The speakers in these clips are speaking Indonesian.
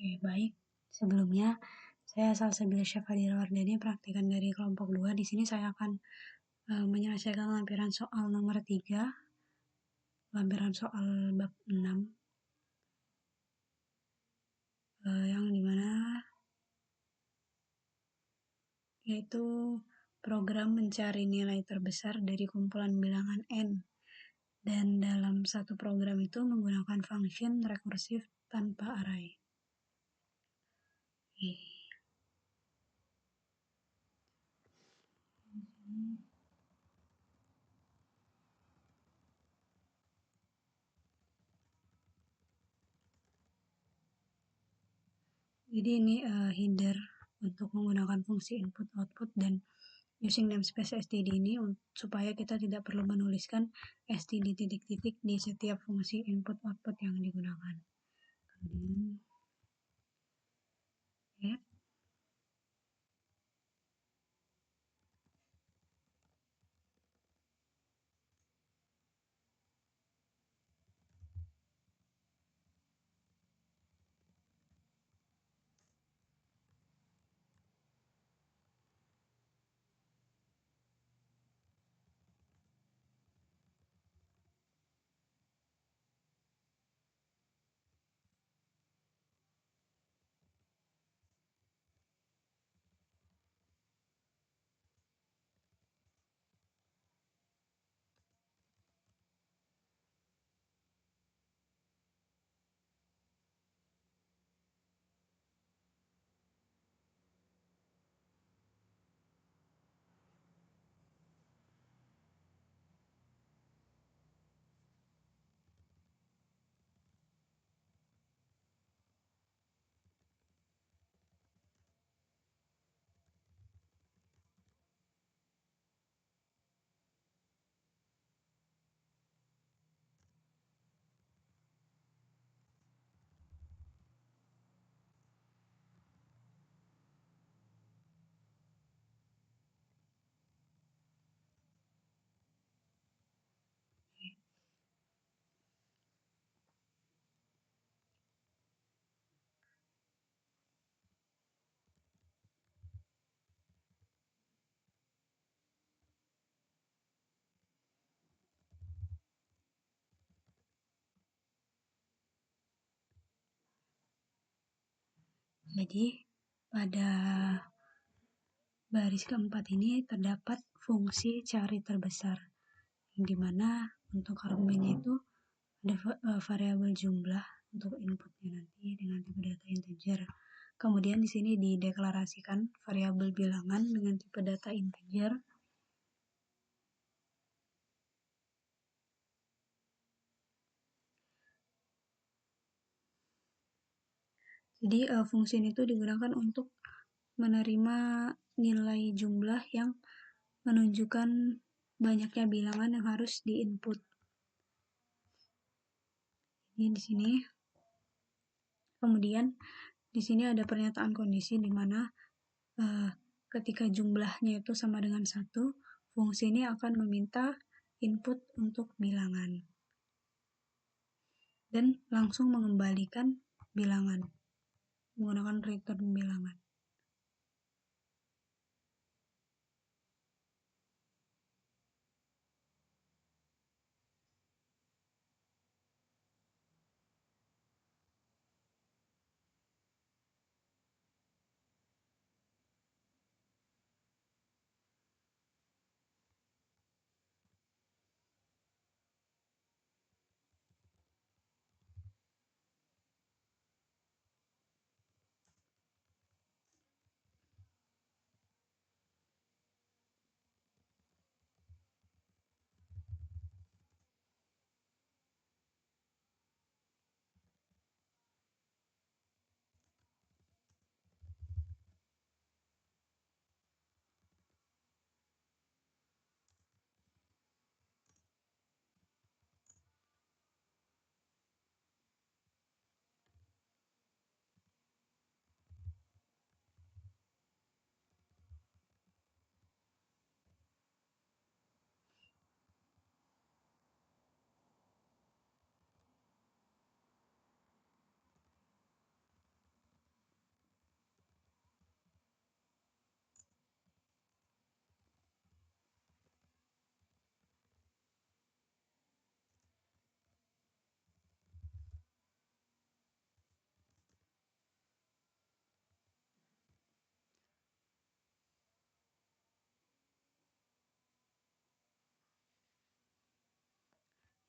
Oke, baik. Sebelumnya, saya Salsabila Syafadira Wardani, praktikan dari kelompok 2. Di sini saya akan menyelesaikan lampiran soal nomor 3, lampiran soal bab 6, yang dimana yaitu program mencari nilai terbesar dari kumpulan bilangan n. Dan dalam satu program itu menggunakan function rekursif tanpa array. Jadi ini header untuk menggunakan fungsi input output dan using namespace std ini supaya kita tidak perlu menuliskan std titik-titik di setiap fungsi input output yang digunakan. Kemudian add. Jadi pada baris keempat ini terdapat fungsi cari terbesar, yang dimana untuk argumennya itu ada variabel jumlah untuk inputnya nanti dengan tipe data integer. Kemudian di sini dideklarasikan variabel bilangan dengan tipe data integer. Jadi fungsi ini itu digunakan untuk menerima nilai jumlah yang menunjukkan banyaknya bilangan yang harus diinput. Jadi di sini, kemudian di sini ada pernyataan kondisi di mana ketika jumlahnya itu sama dengan 1, fungsi ini akan meminta input untuk bilangan dan langsung mengembalikan bilangan menggunakan return bilangan.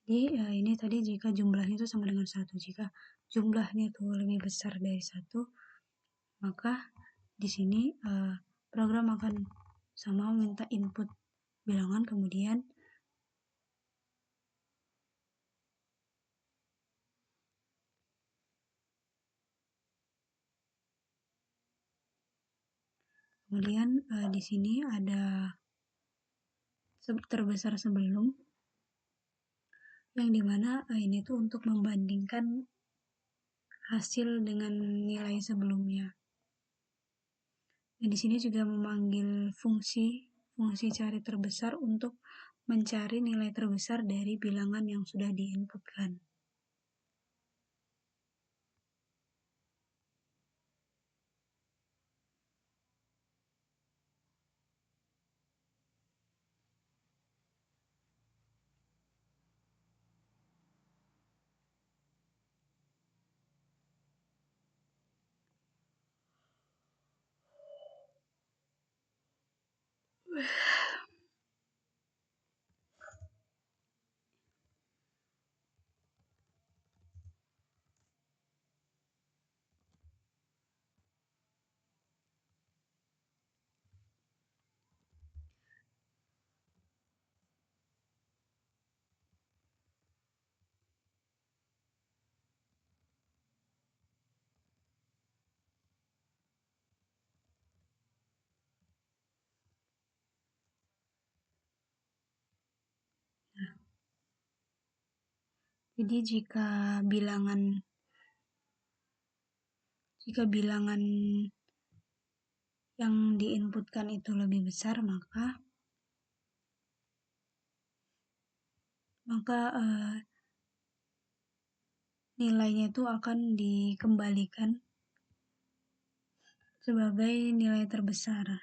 Jadi ini tadi jika jumlahnya itu sama dengan 1. Jika jumlahnya itu lebih besar dari 1, maka di sini program akan sama minta input bilangan, kemudian di sini ada terbesar sebelum, yang dimana ini tuh untuk membandingkan hasil dengan nilai sebelumnya. Dan di sini juga memanggil fungsi cari terbesar untuk mencari nilai terbesar dari bilangan yang sudah diinputkan. Jadi jika bilangan yang diinputkan itu lebih besar, maka nilainya itu akan dikembalikan sebagai nilai terbesar.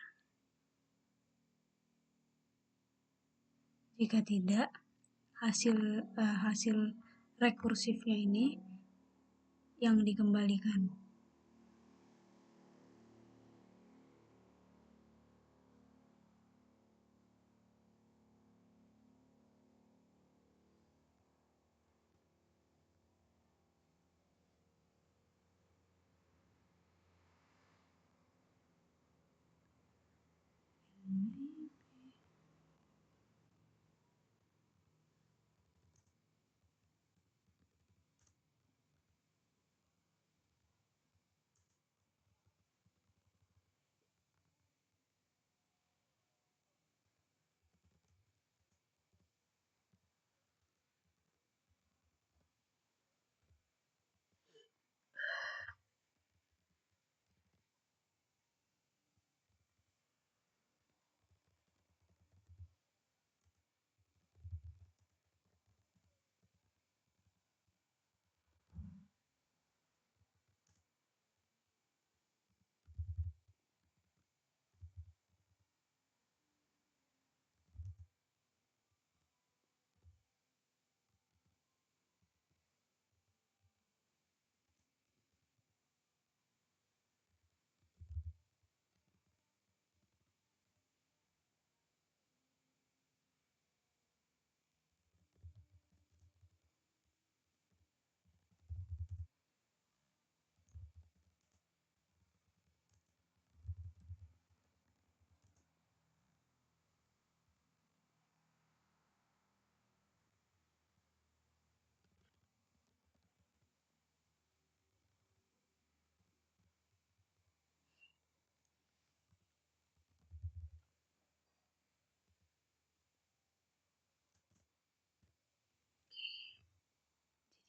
Jika tidak, hasil rekursifnya ini yang dikembalikan.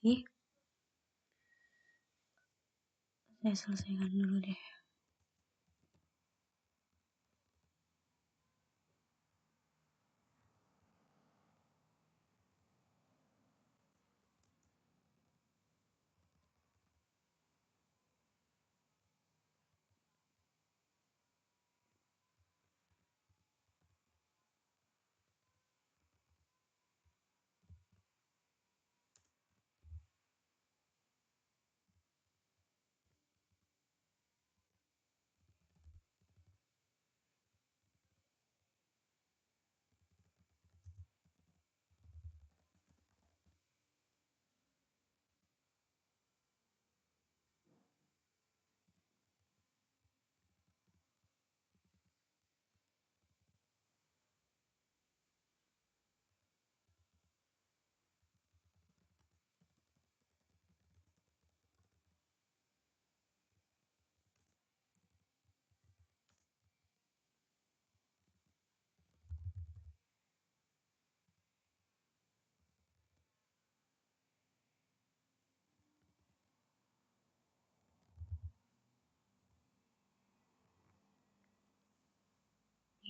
Jadi, saya selesaikan dulu deh.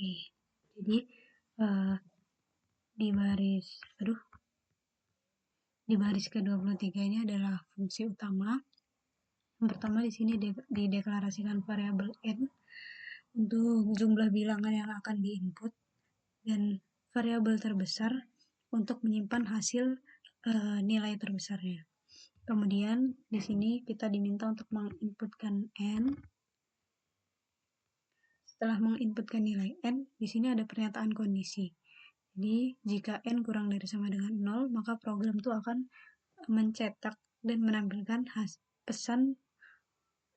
Oke, jadi di baris ke-23 ini adalah fungsi utama. Yang pertama di sini dideklarasikan variabel n untuk jumlah bilangan yang akan diinput dan variabel terbesar untuk menyimpan hasil nilai terbesarnya. Kemudian di sini kita diminta untuk menginputkan n. Setelah menginputkan nilai n, di sini ada pernyataan kondisi. Jadi jika n kurang dari sama dengan 0, maka program itu akan mencetak dan menampilkan pesan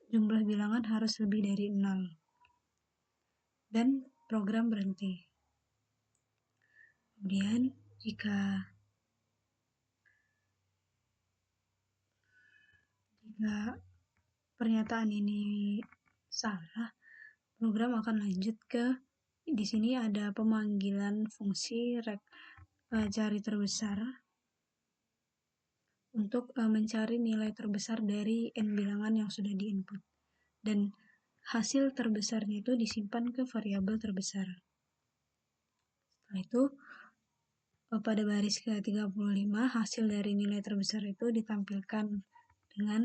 jumlah bilangan harus lebih dari 0. Dan program berhenti. Kemudian jika pernyataan ini salah, program akan lanjut ke di sini ada pemanggilan fungsi cari terbesar untuk mencari nilai terbesar dari n bilangan yang sudah diinput. Dan hasil terbesarnya itu disimpan ke variabel terbesar. Setelah itu pada baris ke-35 hasil dari nilai terbesar itu ditampilkan dengan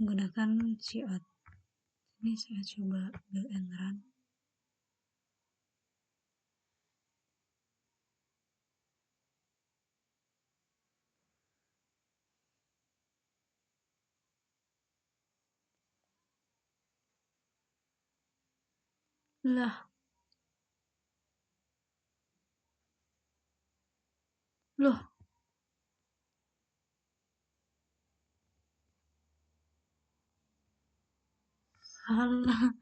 menggunakan cout. Ini saya coba build and run. Loh, salah.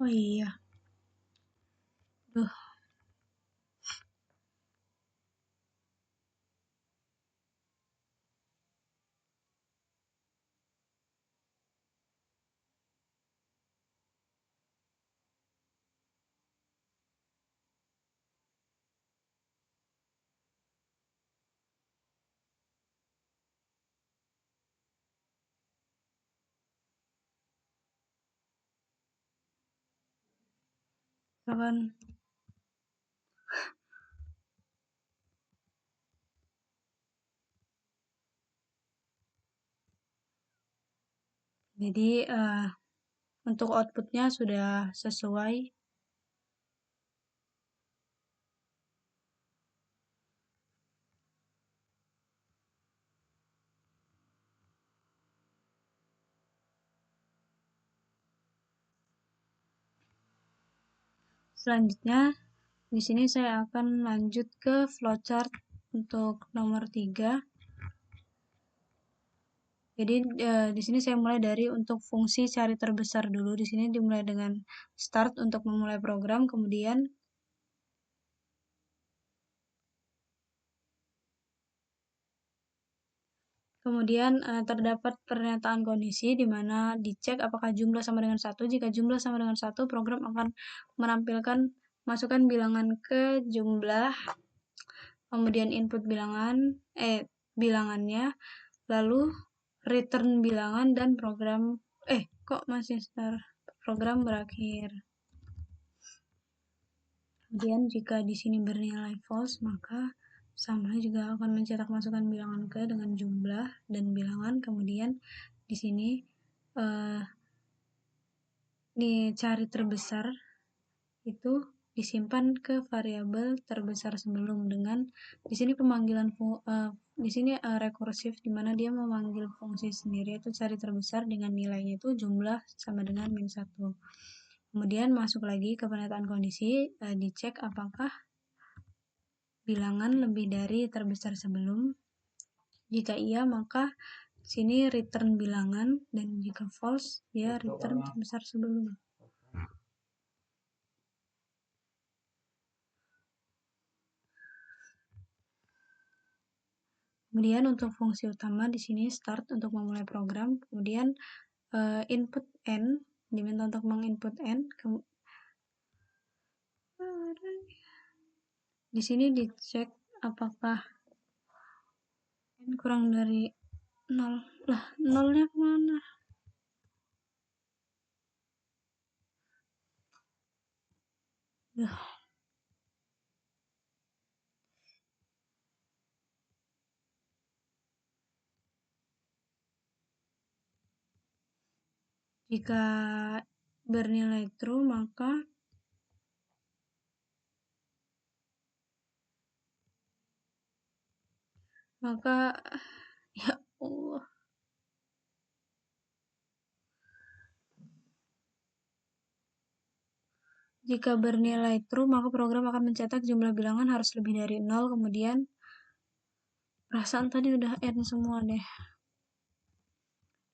Oh iya. Kapan? Jadi untuk outputnya sudah sesuai. Selanjutnya di sini saya akan lanjut ke flowchart untuk nomor 3. Jadi di sini saya mulai dari untuk fungsi cari terbesar dulu. Di sini dimulai dengan start untuk memulai program, kemudian terdapat pernyataan kondisi di mana dicek apakah jumlah sama dengan 1. Jika jumlah sama dengan 1, program akan menampilkan masukkan bilangan ke jumlah, kemudian input bilangannya, lalu return bilangan dan program program berakhir. Kemudian jika di sini bernilai false, maka sama juga akan mencetak masukan bilangan ke dengan jumlah dan bilangan. Kemudian di sini dicari terbesar itu disimpan ke variabel terbesar sebelum dengan di sini pemanggilan di sini rekursif di mana dia memanggil fungsi sendiri itu cari terbesar dengan nilainya itu jumlah sama dengan -1. Kemudian masuk lagi ke pernyataan kondisi, dicek apakah bilangan lebih dari terbesar sebelum. Jika iya, maka sini return bilangan, dan jika false dia return terbesar sebelum. Kemudian untuk fungsi utama di sini start untuk memulai program, kemudian input n diminta untuk menginput n. Di sini dicek apakah n kurang dari 0. Lah, nolnya kemana? Jika bernilai true, maka ya Allah. Jika bernilai true, maka program akan mencetak jumlah bilangan harus lebih dari 0, kemudian perasaan tadi udah n semua deh.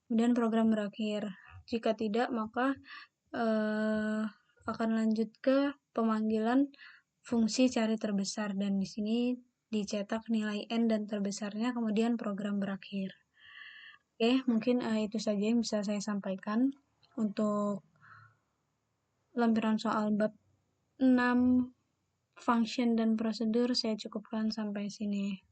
Kemudian program berakhir. Jika tidak, maka akan lanjut ke pemanggilan fungsi cari terbesar, dan di sini dicetak nilai n dan terbesarnya, kemudian program berakhir. Oke, mungkin itu saja yang bisa saya sampaikan untuk lampiran soal bab 6 function dan prosedur. Saya cukupkan sampai sini.